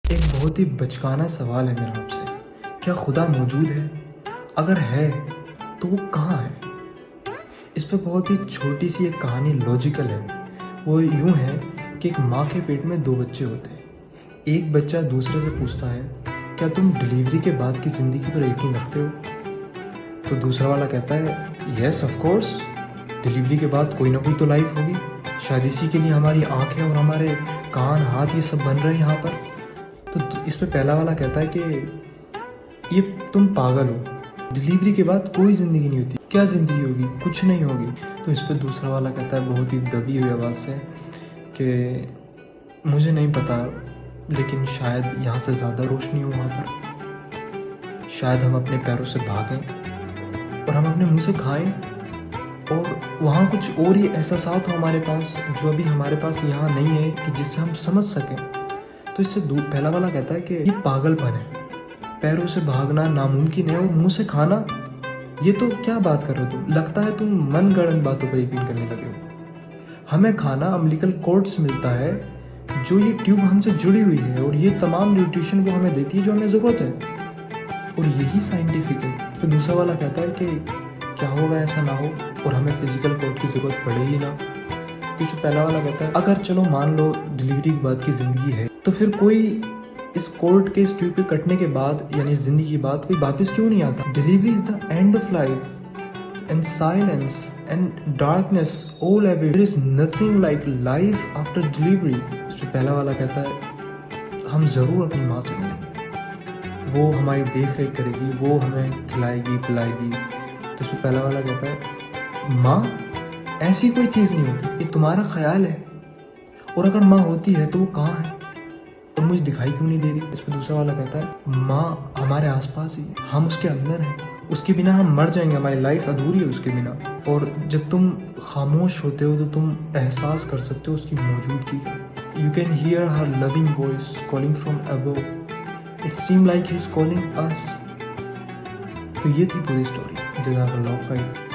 एक बहुत ही बचकाना सवाल है मेरा आपसे, क्या खुदा मौजूद है? अगर है तो वो कहाँ है? इस पे बहुत ही छोटी सी एक कहानी लॉजिकल है। वो यूं है कि एक माँ के पेट में दो बच्चे होते हैं। एक बच्चा दूसरे से पूछता है, क्या तुम डिलीवरी के बाद की ज़िंदगी पर यकीन रखते हो? तो दूसरा वाला कहता है, यस ऑफ कोर्स, डिलीवरी के बाद कोई ना कोई तो लाइफ होगी, शायद इसी के लिए हमारी आँखें और हमारे कान हाथ ये सब बन रहे हैं यहाँ पर। तो इस पे पहला वाला कहता है कि ये तुम पागल हो, डिलीवरी के बाद कोई ज़िंदगी नहीं होती, क्या ज़िंदगी होगी, कुछ नहीं होगी। तो इस पे दूसरा वाला कहता है बहुत ही दबी हुई आवाज़ से कि मुझे नहीं पता, लेकिन शायद यहाँ से ज़्यादा रोशनी हो वहाँ पर, शायद हम अपने पैरों से भागें और हम अपने मुंह से खाएं और वहाँ कुछ और ही एहसासात हो हमारे पास जो अभी हमारे पास यहाँ नहीं है कि जिससे हम समझ सकें। तो इससे पहला वाला कहता है कि ये पागलपन है, पैरों से भागना नामुमकिन है और मुंह से खाना, ये तो क्या बात कर रहे हो तुम, लगता है तुम मनगढ़ंत बातों पर यकीन करने लगे हो। हमें खाना अम्बिलिकल कॉर्ड से मिलता है, जो ये ट्यूब हमसे जुड़ी हुई है और ये तमाम न्यूट्रिशन वो हमें देती है जो हमें ज़रूरत है, और यही साइंटिफिक है। तो दूसरा वाला कहता है कि क्या होगा ऐसा ना हो और हमें फिजिकल कॉर्ड की ज़रूरत पड़े ही ना। तो जो पहला वाला कहता है, अगर चलो मान लो डिलीवरी के बाद की ज़िंदगी है, तो फिर कोई इस कोर्ट के इस ट्यूब के कटने के बाद यानी ज़िंदगी के बाद कोई वापस क्यों नहीं आता? Delivery is the end of life and silence and darkness all every, there is nothing like life after delivery. जो पहला वाला कहता है, हम ज़रूर अपनी माँ से मिलेंगे, वो हमारी देख रेख करेगी, वो हमें खिलाएगी पिलाएगी। तो जो पहला वाला कहता है, माँ ऐसी कोई चीज़ नहीं होती, ये तुम्हारा ख्याल है, और अगर माँ होती है तो वो कहाँ है और मुझे दिखाई क्यों नहीं दे रही? इस पर दूसरा वाला कहता है, माँ हमारे आसपास ही है, हम उसके अंदर हैं, उसके बिना हम मर जाएंगे, हमारी लाइफ अधूरी है उसके बिना। और जब तुम खामोश होते हो तो तुम एहसास कर सकते हो उसकी मौजूदगी का। You can hear her loving voice calling from above, it seem like he is calling us. तो ये थी पूरी स्टोरी। जज़ाकल्लाह खैर।